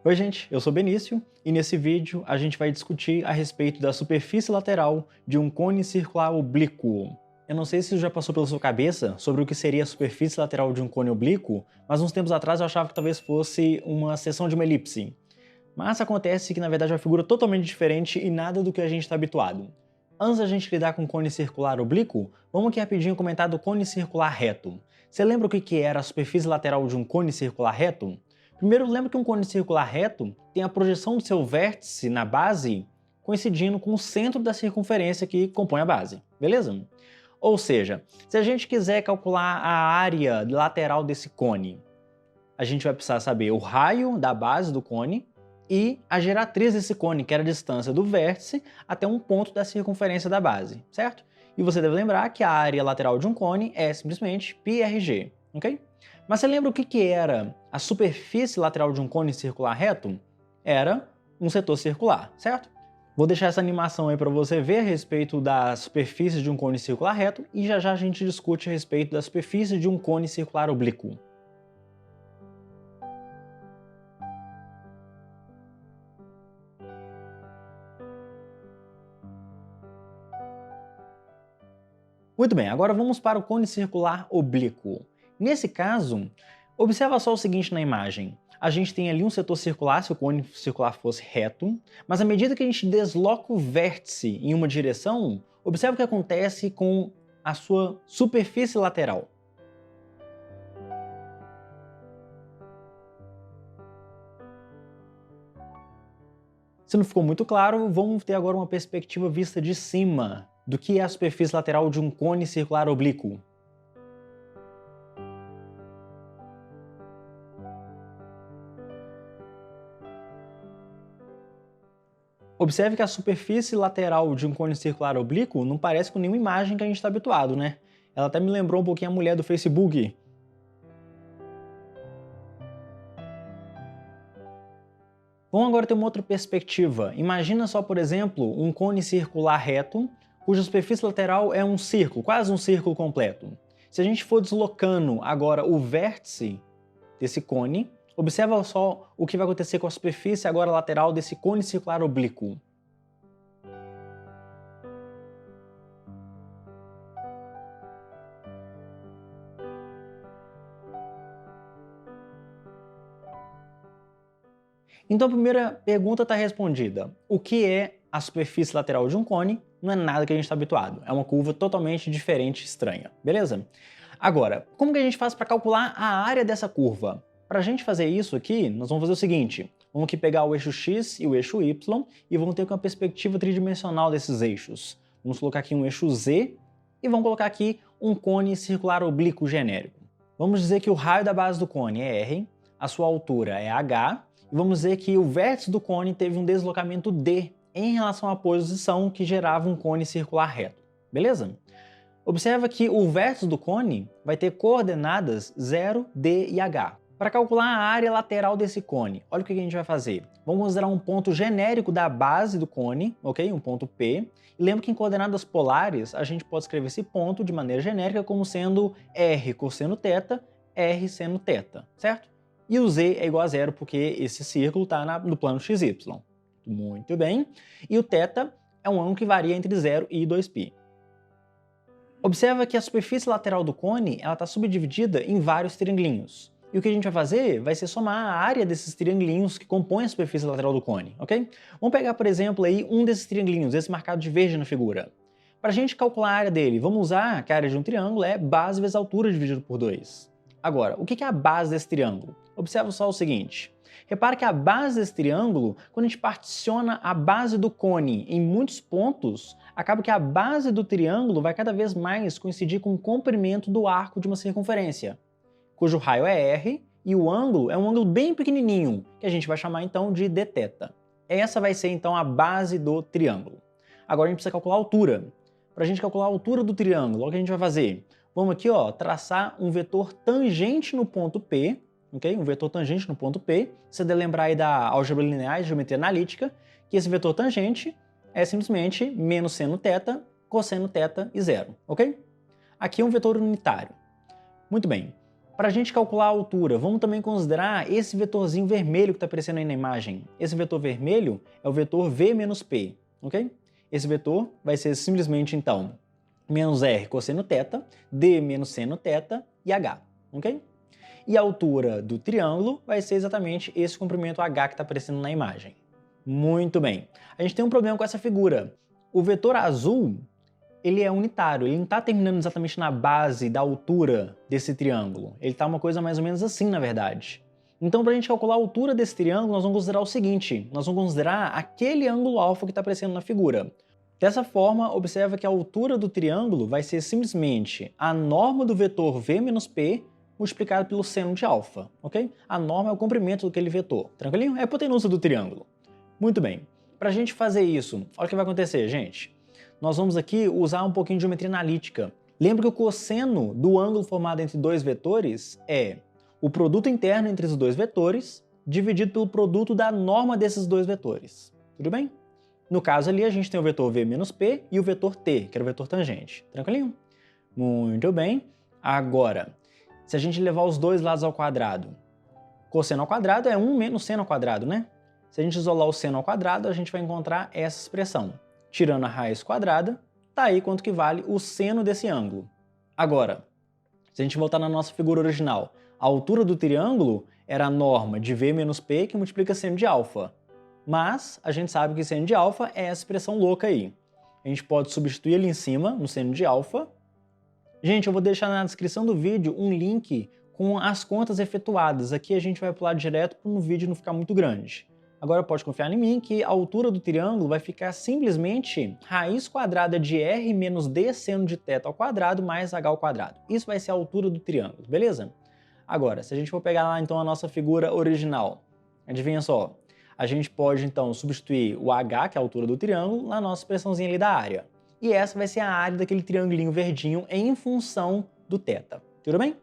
Oi gente, eu sou Benício e nesse vídeo a gente vai discutir a respeito da superfície lateral de um cone circular oblíquo. Eu não sei se isso já passou pela sua cabeça sobre o que seria a superfície lateral de um cone oblíquo, mas uns tempos atrás eu achava que talvez fosse uma seção de uma elipse. Mas acontece que na verdade é uma figura totalmente diferente e nada do que a gente está habituado. Antes da gente lidar com o cone circular oblíquo, vamos aqui rapidinho comentar do cone circular reto. Você lembra o que era a superfície lateral de um cone circular reto? Primeiro, lembra que um cone circular reto tem a projeção do seu vértice na base coincidindo com o centro da circunferência que compõe a base, beleza? Ou seja, se a gente quiser calcular a área lateral desse cone, a gente vai precisar saber o raio da base do cone e a geratriz desse cone, que era a distância do vértice até um ponto da circunferência da base, certo? E você deve lembrar que a área lateral de um cone é simplesmente πrg, ok? Mas você lembra o que era a superfície lateral de um cone circular reto? Era um setor circular, certo? Vou deixar essa animação aí para você ver a respeito das superfícies de um cone circular reto e já já a gente discute a respeito da superfície de um cone circular oblíquo. Muito bem, agora vamos para o cone circular oblíquo. Nesse caso, observa só o seguinte na imagem. A gente tem ali um setor circular, se o cone circular fosse reto, mas à medida que a gente desloca o vértice em uma direção, observa o que acontece com a sua superfície lateral. Se não ficou muito claro, vamos ter agora uma perspectiva vista de cima do que é a superfície lateral de um cone circular oblíquo. Observe que a superfície lateral de um cone circular oblíquo não parece com nenhuma imagem que a gente está habituado, né? Ela até me lembrou um pouquinho a mulher do Facebook. Vamos agora ter uma outra perspectiva. Imagina só, por exemplo, um cone circular reto, cuja superfície lateral é um círculo, quase um círculo completo. Se a gente for deslocando agora o vértice desse cone, observa só o que vai acontecer com a superfície agora lateral desse cone circular oblíquo. Então a primeira pergunta está respondida. O que é a superfície lateral de um cone? Não é nada que a gente está habituado. É uma curva totalmente diferente e estranha, beleza? Agora, como que a gente faz para calcular a área dessa curva? Para a gente fazer isso aqui, nós vamos fazer o seguinte. Vamos aqui pegar o eixo X e o eixo Y e vamos ter uma perspectiva tridimensional desses eixos. Vamos colocar aqui um eixo Z e vamos colocar aqui um cone circular oblíquo genérico. Vamos dizer que o raio da base do cone é R, a sua altura é H, e vamos dizer que o vértice do cone teve um deslocamento D em relação à posição que gerava um cone circular reto. Beleza? Observa que o vértice do cone vai ter coordenadas 0, D e H. Para calcular a área lateral desse cone, olha o que a gente vai fazer. Vamos considerar um ponto genérico da base do cone, ok? Um ponto P. E lembra que em coordenadas polares, a gente pode escrever esse ponto de maneira genérica como sendo R cosseno θ, R seno θ, certo? E o Z é igual a zero porque esse círculo está no plano XY. Muito bem. E o θ é um ângulo que varia entre 0 e 2π. Observa que a superfície lateral do cone está subdividida em vários triangulinhos. E o que a gente vai fazer vai ser somar a área desses triangulinhos que compõem a superfície lateral do cone, ok? Vamos pegar, por exemplo, aí um desses triangulinhos, esse marcado de verde na figura. Para a gente calcular a área dele, vamos usar que a área de um triângulo é base vezes altura dividido por 2. Agora, o que é a base desse triângulo? Observa só o seguinte. Repara que a base desse triângulo, quando a gente particiona a base do cone em muitos pontos, acaba que a base do triângulo vai cada vez mais coincidir com o comprimento do arco de uma circunferência, cujo raio é R e o ângulo é um ângulo bem pequenininho, que a gente vai chamar então de dθ. Essa vai ser então a base do triângulo. Agora a gente precisa calcular a altura. Para a gente calcular a altura do triângulo, o que a gente vai fazer? Vamos aqui, ó, traçar um vetor tangente no ponto P, ok? Um vetor tangente no ponto P. Você deve lembrar aí da álgebra linear e geometria analítica, que esse vetor tangente é simplesmente menos seno θ, cosseno θ e zero, ok? Aqui é um vetor unitário. Muito bem. Para a gente calcular a altura, vamos também considerar esse vetorzinho vermelho que está aparecendo aí na imagem. Esse vetor vermelho é o vetor v menos p, ok? Esse vetor vai ser simplesmente, então, menos r cosseno θ, d menos seno θ e h, ok? E a altura do triângulo vai ser exatamente esse comprimento h que está aparecendo na imagem. Muito bem. A gente tem um problema com essa figura. O vetor azul, ele é unitário, ele não está terminando exatamente na base da altura desse triângulo. Ele está uma coisa mais ou menos assim, na verdade. Então, para a gente calcular a altura desse triângulo, nós vamos considerar o seguinte, nós vamos considerar aquele ângulo alfa que está aparecendo na figura. Dessa forma, observa que a altura do triângulo vai ser simplesmente a norma do vetor v menos p multiplicado pelo seno de alfa, ok? A norma é o comprimento daquele vetor, tranquilinho? É a hipotenusa do triângulo. Muito bem. Para a gente fazer isso, olha o que vai acontecer, gente. Nós vamos aqui usar um pouquinho de geometria analítica. Lembra que o cosseno do ângulo formado entre dois vetores é o produto interno entre os dois vetores dividido pelo produto da norma desses dois vetores. Tudo bem? No caso ali, a gente tem o vetor v menos p e o vetor t, que era o vetor tangente. Tranquilinho? Muito bem. Agora, se a gente levar os dois lados ao quadrado, cosseno ao quadrado é 1 menos seno ao quadrado, né? Se a gente isolar o seno ao quadrado, a gente vai encontrar essa expressão. Tirando a raiz quadrada, tá aí quanto que vale o seno desse ângulo. Agora, se a gente voltar na nossa figura original, a altura do triângulo era a norma de v menos p que multiplica seno de alfa. Mas a gente sabe que seno de alfa é essa expressão louca aí. A gente pode substituir ali em cima, no seno de alfa. Gente, eu vou deixar na descrição do vídeo um link com as contas efetuadas. Aqui a gente vai pular direto para o vídeo não ficar muito grande. Agora pode confiar em mim que a altura do triângulo vai ficar simplesmente raiz quadrada de r menos d seno de θ ao quadrado mais h ao quadrado. Isso vai ser a altura do triângulo, beleza? Agora, se a gente for pegar lá então a nossa figura original, adivinha só, a gente pode então substituir o h, que é a altura do triângulo, na nossa expressãozinha ali da área. E essa vai ser a área daquele triangulinho verdinho em função do θ. Tudo bem?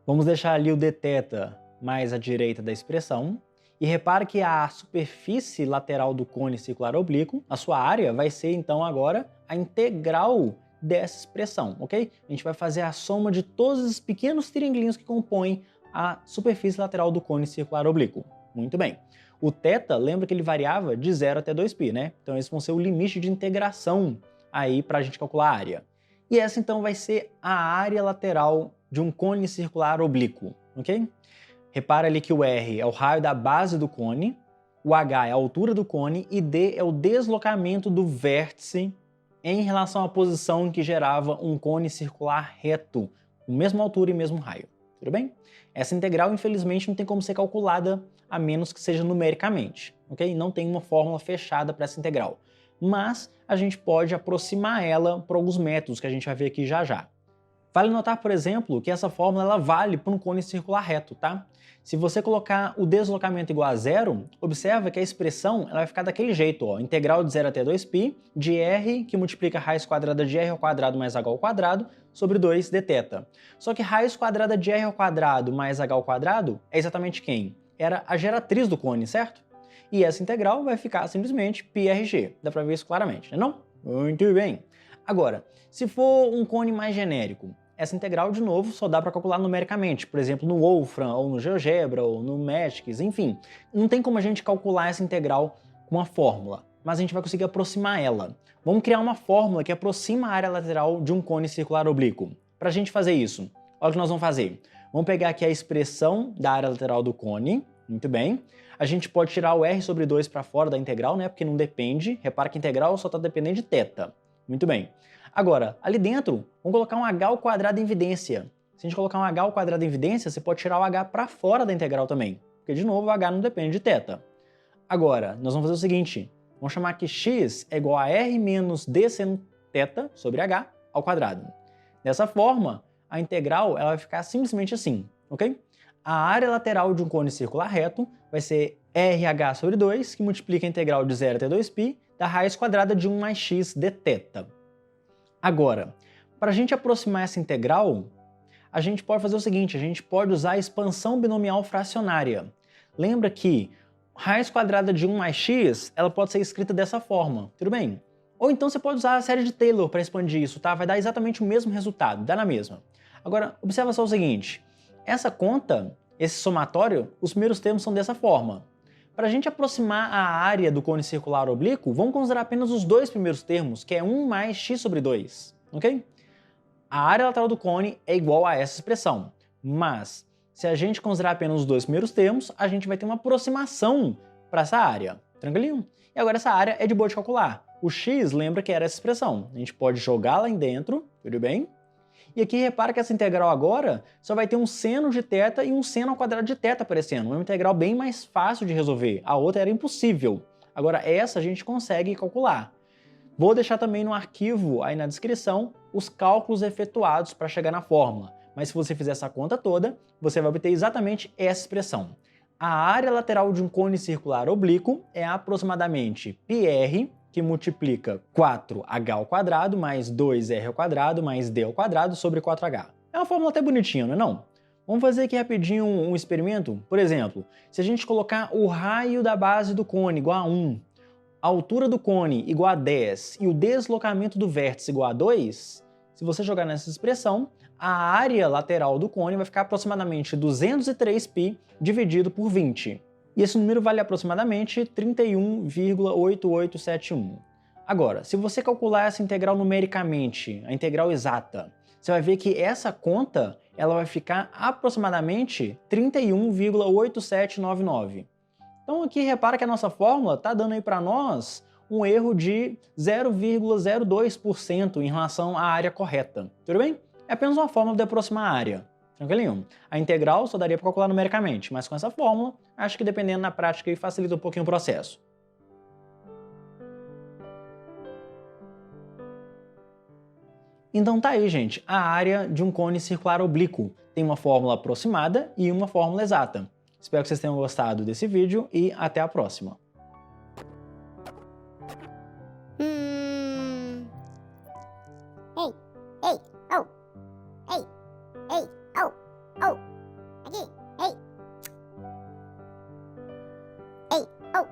Vamos deixar ali o dθ mais à direita da expressão. E repara que a superfície lateral do cone circular oblíquo, a sua área, vai ser então agora a integral dessa expressão, ok? A gente vai fazer a soma de todos os pequenos triangulinhos que compõem a superfície lateral do cone circular oblíquo. Muito bem. O θ, lembra que ele variava de 0 até 2π, né? Então esses vão ser o limite de integração aí para a gente calcular a área. E essa então vai ser a área lateral de um cone circular oblíquo, ok? Repara ali que o R é o raio da base do cone, o H é a altura do cone e D é o deslocamento do vértice em relação à posição em que gerava um cone circular reto, com mesma altura e mesmo raio. Tudo bem? Essa integral, infelizmente, não tem como ser calculada a menos que seja numericamente, ok? Não tem uma fórmula fechada para essa integral. Mas a gente pode aproximar ela por alguns métodos que a gente vai ver aqui já já. Vale notar, por exemplo, que essa fórmula ela vale para um cone circular reto, tá? Se você colocar o deslocamento igual a zero, observa que a expressão ela vai ficar daquele jeito, ó, integral de 0 até 2π de r, que multiplica a raiz quadrada de r ao quadrado mais h ao quadrado, sobre 2 dθ. Só que raiz quadrada de r ao quadrado mais h ao quadrado é exatamente quem? Era a geratriz do cone, certo? E essa integral vai ficar simplesmente πrg. Dá para ver isso claramente, né não? Muito bem. Agora, se for um cone mais genérico, essa integral, de novo, só dá para calcular numericamente, por exemplo, no Wolfram, ou no GeoGebra, ou no Magisk, enfim. Não tem como a gente calcular essa integral com uma fórmula, mas a gente vai conseguir aproximar ela. Vamos criar uma fórmula que aproxima a área lateral de um cone circular oblíquo. Para a gente fazer isso, olha o que nós vamos fazer. Vamos pegar aqui a expressão da área lateral do cone, muito bem. A gente pode tirar o r sobre 2 para fora da integral, né, porque não depende. Repara que a integral só está dependendo de θ. Muito bem. Agora, ali dentro, vamos colocar um h ao quadrado em evidência. Se a gente colocar um h ao quadrado em evidência, você pode tirar o h para fora da integral também, porque, de novo, o h não depende de θ. Agora, nós vamos fazer o seguinte, vamos chamar que x é igual a r menos d seno θ sobre h ao quadrado. Dessa forma, a integral ela vai ficar simplesmente assim, ok? A área lateral de um cone circular reto vai ser RH sobre 2, que multiplica a integral de 0 até 2π da raiz quadrada de 1 mais x dθ. Agora, para a gente aproximar essa integral, a gente pode fazer o seguinte, a gente pode usar a expansão binomial fracionária. Lembra que raiz quadrada de 1 mais x, ela pode ser escrita dessa forma, tudo bem? Ou então você pode usar a série de Taylor para expandir isso, tá? Vai dar exatamente o mesmo resultado, dá na mesma. Agora, observa só o seguinte, essa conta, esse somatório, os primeiros termos são dessa forma. Para a gente aproximar a área do cone circular oblíquo, vamos considerar apenas os dois primeiros termos, que é 1 mais x sobre 2, ok? A área lateral do cone é igual a essa expressão, mas se a gente considerar apenas os dois primeiros termos, a gente vai ter uma aproximação para essa área, tranquilinho? E agora essa área é de boa de calcular. O x lembra que era essa expressão, a gente pode jogar lá em dentro, tudo bem? E aqui repara que essa integral agora só vai ter um seno de θ e um seno ao quadrado de θ aparecendo. É uma integral bem mais fácil de resolver. A outra era impossível. Agora essa a gente consegue calcular. Vou deixar também no arquivo aí na descrição os cálculos efetuados para chegar na fórmula. Mas se você fizer essa conta toda, você vai obter exatamente essa expressão. A área lateral de um cone circular oblíquo é aproximadamente πr, que multiplica 4h ao quadrado mais 2r ao quadrado mais d ao quadrado sobre 4h. É uma fórmula até bonitinha, não é não? Vamos fazer aqui rapidinho um experimento? Por exemplo, se a gente colocar o raio da base do cone igual a 1, a altura do cone igual a 10 e o deslocamento do vértice igual a 2, se você jogar nessa expressão, a área lateral do cone vai ficar aproximadamente 203π dividido por 20. E esse número vale aproximadamente 31,8871. Agora, se você calcular essa integral numericamente, a integral exata, você vai ver que essa conta ela vai ficar aproximadamente 31,8799. Então aqui repara que a nossa fórmula está dando aí para nós um erro de 0,02% em relação à área correta. Tudo bem? É apenas uma fórmula de aproximar a área. Tranquilinho? A integral só daria para calcular numericamente, mas com essa fórmula, acho que dependendo na prática facilita um pouquinho o processo. Então tá aí, gente, a área de um cone circular oblíquo. Tem uma fórmula aproximada e uma fórmula exata. Espero que vocês tenham gostado desse vídeo e até a próxima. Ei, ei, oh, ei, ei, oh, oh, aqui, ei, ei, oh.